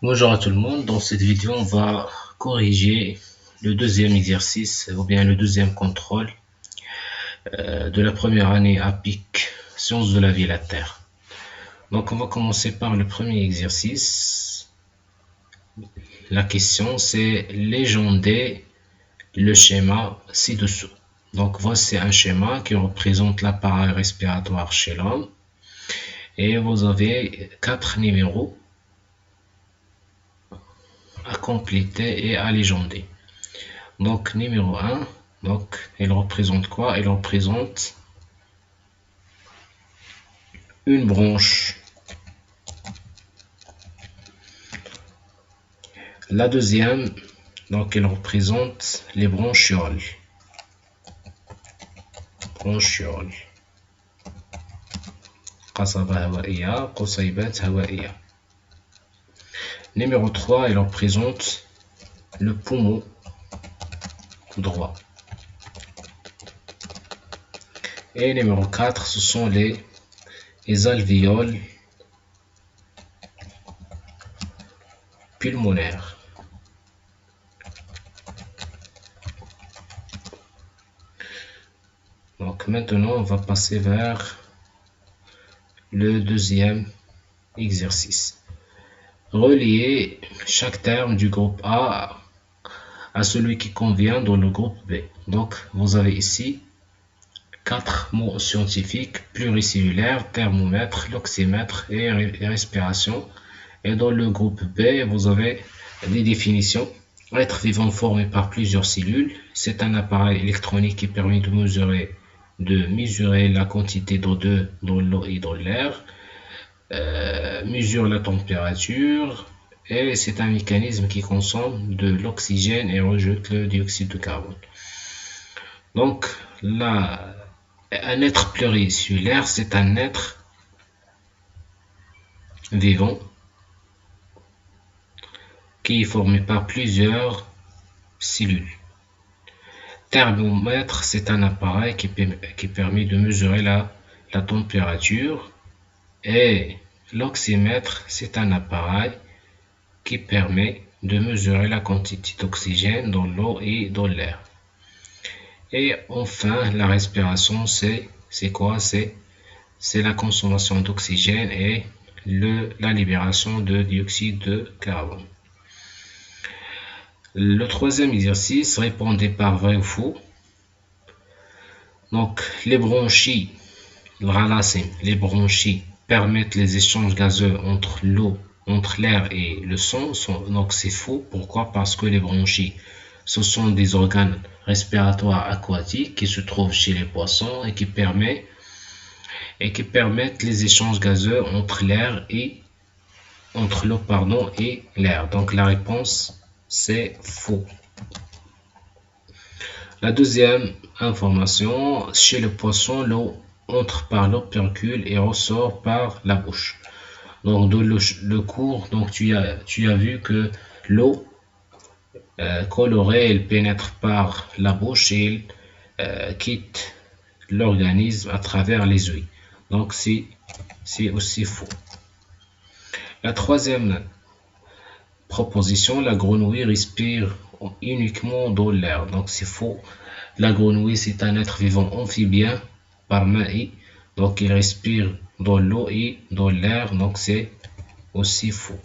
Bonjour à tout le monde. Dans cette vidéo, on va corriger le deuxième exercice ou bien le deuxième contrôle de la première année à PIC, sciences de la vie et la Terre. Donc, on va commencer par le premier exercice. La question, c'est légender le schéma ci-dessous. Donc, voici un schéma qui représente l'appareil respiratoire chez l'homme. Et vous avez 4 numéros à compléter et à légender. Donc, numéro 1, donc, il représente quoi? Il représente une branche. La deuxième, donc, elle représente les branchioles. Branchioles. قصبة هوائية، قصيبات هوائية. Numéro 3, elle représente le poumon droit. Et numéro 4, ce sont les alvéoles pulmonaires. Donc maintenant, on va passer vers le deuxième exercice. Relier chaque terme du groupe A à celui qui convient dans le groupe B. Donc, vous avez ici 4 mots scientifiques: pluricellulaire, thermomètre, l'oxymètre et respiration. Et dans le groupe B, vous avez des définitions. Être vivant formé par plusieurs cellules. C'est un appareil électronique qui permet de mesurer la quantité d'O2 dans l'eau et dans l'air. Mesure la température. Et c'est un mécanisme qui consomme de l'oxygène et rejette le dioxyde de carbone. Donc, là, un être pluricellulaire, c'est un être vivant qui est formé par plusieurs cellules. Thermomètre, c'est un appareil qui permet de mesurer la température. Et l'oxymètre, c'est un appareil qui permet de mesurer la quantité d'oxygène dans l'eau et dans l'air. Et enfin, la respiration, c'est quoi? C'est la consommation d'oxygène et la libération de dioxyde de carbone. Le troisième exercice, répondez par vrai ou faux. Donc, les bronchies, les bronchies permettent les échanges gazeux entre l'air et le sang. Donc, c'est faux. Pourquoi? Parce que les bronchies, ce sont des organes respiratoires aquatiques qui se trouvent chez les poissons et qui permettent les échanges gazeux entre l'eau et l'air. Donc la réponse, c'est faux. La deuxième information, chez le poisson, l'eau entre par l'opercule et ressort par la bouche. Donc dans le cours, donc tu as vu que l'eau colorée, elle pénètre par la bouche et elle quitte l'organisme à travers les yeux. Donc c'est aussi faux. La troisième proposition, la grenouille respire uniquement dans l'air. Donc c'est faux. La grenouille, c'est un être vivant amphibien par maï. Donc il respire dans l'eau et dans l'air. Donc c'est aussi faux.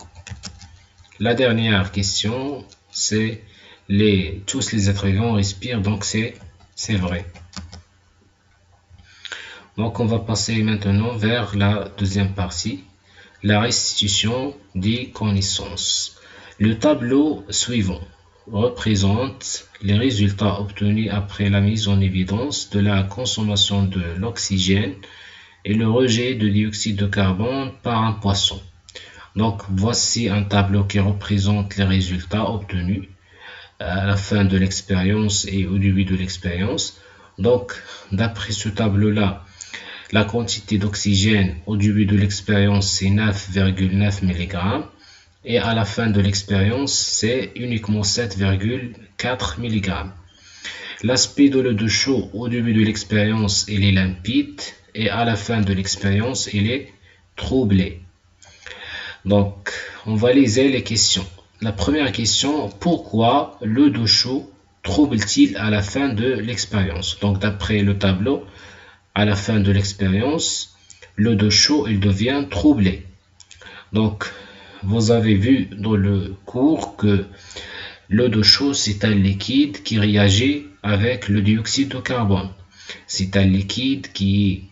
La dernière question, c'est tous les êtres vivants respirent. Donc c'est vrai. Donc on va passer maintenant vers la deuxième partie, la restitution des connaissances. Le tableau suivant représente les résultats obtenus après la mise en évidence de la consommation de l'oxygène et le rejet de dioxyde de carbone par un poisson. Donc voici un tableau qui représente les résultats obtenus à la fin de l'expérience et au début de l'expérience. Donc d'après ce tableau-là, la quantité d'oxygène au début de l'expérience, c'est 9,9 mg. Et à la fin de l'expérience, c'est uniquement 7,4 mg. L'aspect de l'eau de chaud au début de l'expérience, il est limpide. Et à la fin de l'expérience, il est troublé. Donc, on va liser les questions. La première question, pourquoi l'eau de chaud trouble-t-il à la fin de l'expérience? Donc d'après le tableau, à la fin de l'expérience, l'eau de chaud il devient troublé. Donc vous avez vu dans le cours que l'eau de chaud c'est un liquide qui réagit avec le dioxyde de carbone. C'est un liquide qui est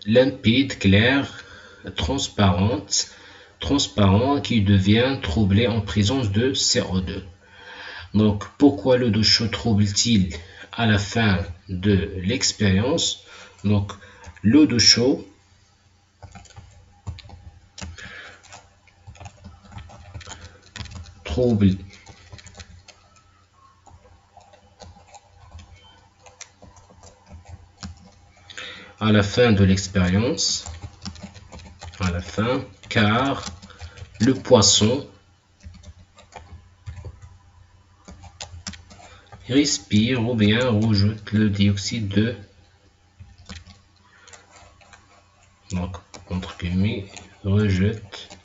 limpide, clair, transparent qui devient troublé en présence de CO2. Donc pourquoi l'eau de chaud trouble-t-il à la fin de l'expérience? Donc l'eau de chaud trouble à la fin de l'expérience, à la fin, car le poisson respire ou bien rejette le dioxyde de, donc entre guillemets, rejette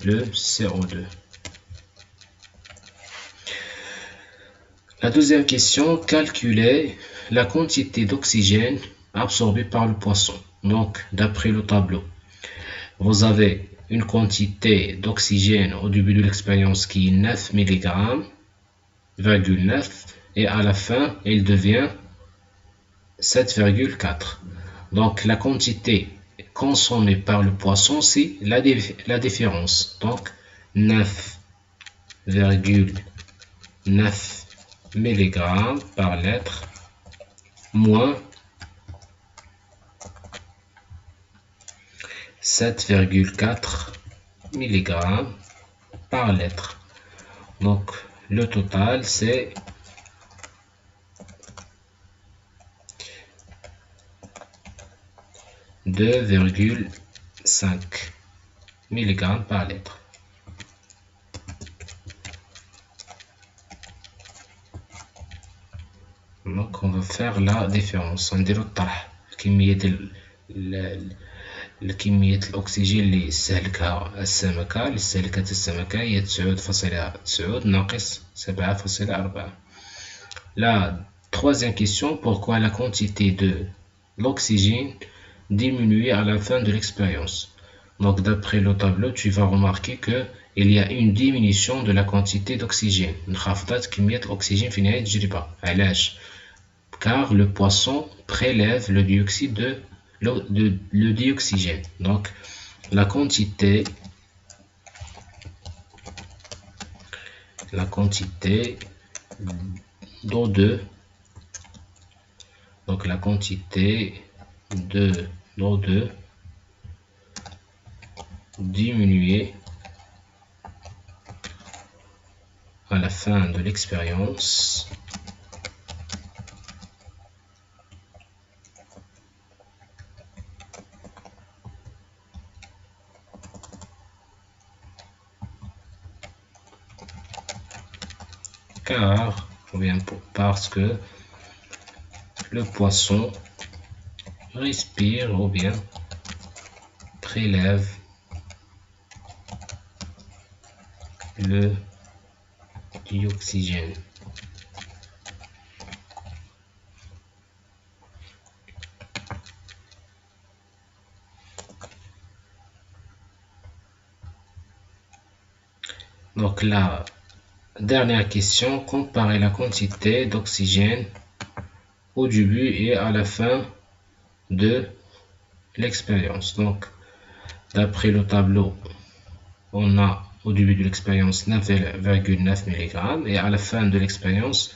le CO2. La deuxième question, calculer la quantité d'oxygène absorbée par le poisson. Donc, d'après le tableau, vous avez une quantité d'oxygène au début de l'expérience qui est 9 mg, et à la fin, il devient 7,4. Donc, la quantité consommée par le poisson, c'est la différence. Donc, 9,9 mg par litre moins 7,4 mg par litre. Donc le total c'est 2,5 mg par litre. Donc on va faire la différence. نديرو الطرح كمية الكمية الأكسجين اللي استهلكها السمكة اللي استهلكت السمكة هي 9.9 ناقص 7.4. La troisième question, pourquoi la quantité de l'oxygène diminue à la fin de l'expérience? Donc d'après le tableau, tu vas remarquer que il y a une diminution de la quantité d'oxygène. انخفضت كمية الأكسجين في نهاية التجربة. علاش؟ car le poisson prélève le dioxyde le dioxygène. Donc la quantité d'O2, donc la quantité d'O2 diminuée à la fin de l'expérience car, ou bien parce que le poisson respire ou bien prélève le dioxygène. Donc la dernière question, comparer la quantité d'oxygène au début et à la fin de l'expérience. Donc d'après le tableau, on a au début de l'expérience 9,9 mg et à la fin de l'expérience,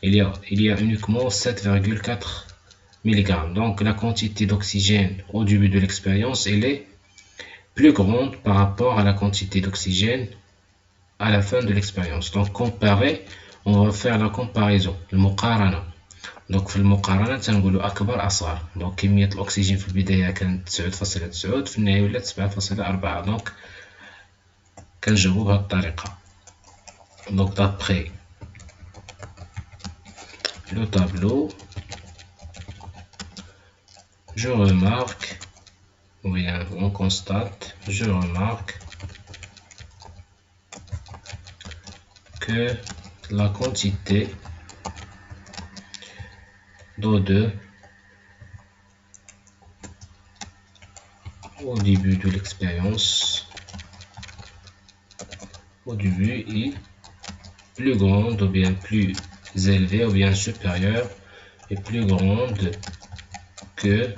il y a uniquement 7,4 mg. Donc la quantité d'oxygène au début de l'expérience, elle est plus grande par rapport à la quantité d'oxygène à la fin de l'expérience. Donc comparer, on va faire la comparaison, المقارنة. donc في المقارنة تنقولوا أكبر أصغر. donc كمية الأكسجين في البداية كانت 9.9 في النهاية ولات 7.4. donc كنجاوبو بهذه الطريقة. donc d'après le tableau, je remarque ou bien on constate, je remarque que la quantité d'O2 au début de l'expérience, au début est plus grande ou bien plus élevée ou bien supérieure et plus grande que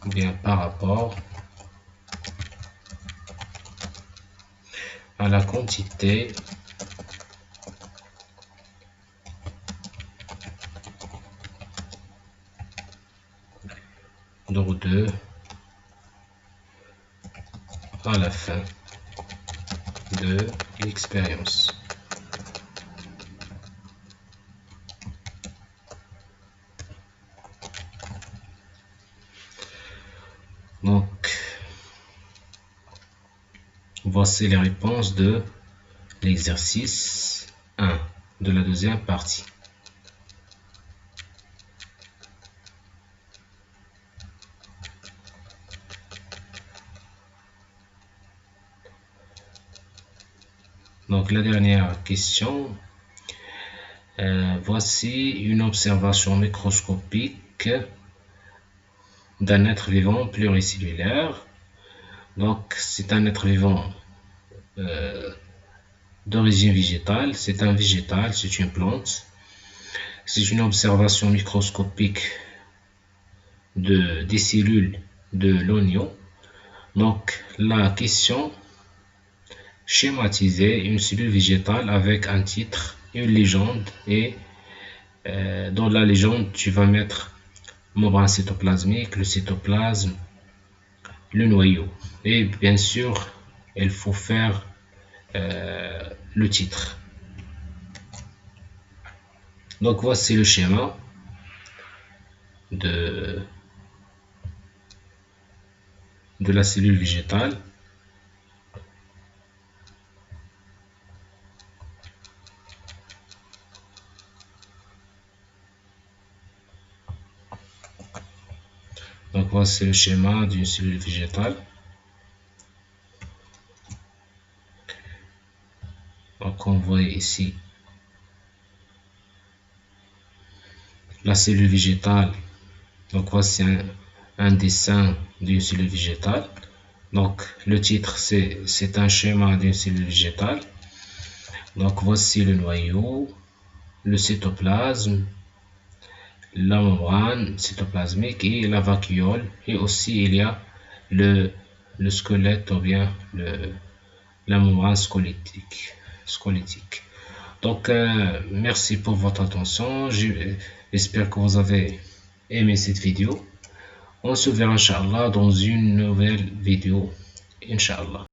ou bien par rapport à la quantité d'O2 à la fin de l'expérience. Donc, voici les réponses de l'exercice 1 de la deuxième partie. Donc, la dernière question. Voici une observation microscopique d'un être vivant pluricellulaire. Donc, c'est un être vivant d'origine végétale. C'est un végétal, c'est une plante. C'est une observation microscopique des cellules de l'oignon. Donc, la question, schématiser une cellule végétale avec un titre, une légende, et dans la légende, tu vas mettre membrane cytoplasmique, le cytoplasme, le noyau. Et bien sûr, il faut faire le titre. Donc, voici le schéma de la cellule végétale. Donc, voici le schéma d'une cellule végétale. Donc, on voit ici la cellule végétale. Donc, voici un dessin d'une cellule végétale. Donc, le titre, c'est un schéma d'une cellule végétale. Donc, voici le noyau, le cytoplasme, la membrane cytoplasmique et la vacuole. Et aussi, il y a le squelette ou bien la membrane squelettique. Donc, merci pour votre attention. J'espère que vous avez aimé cette vidéo. On se verra, Inch'Allah, dans une nouvelle vidéo. Inch'Allah.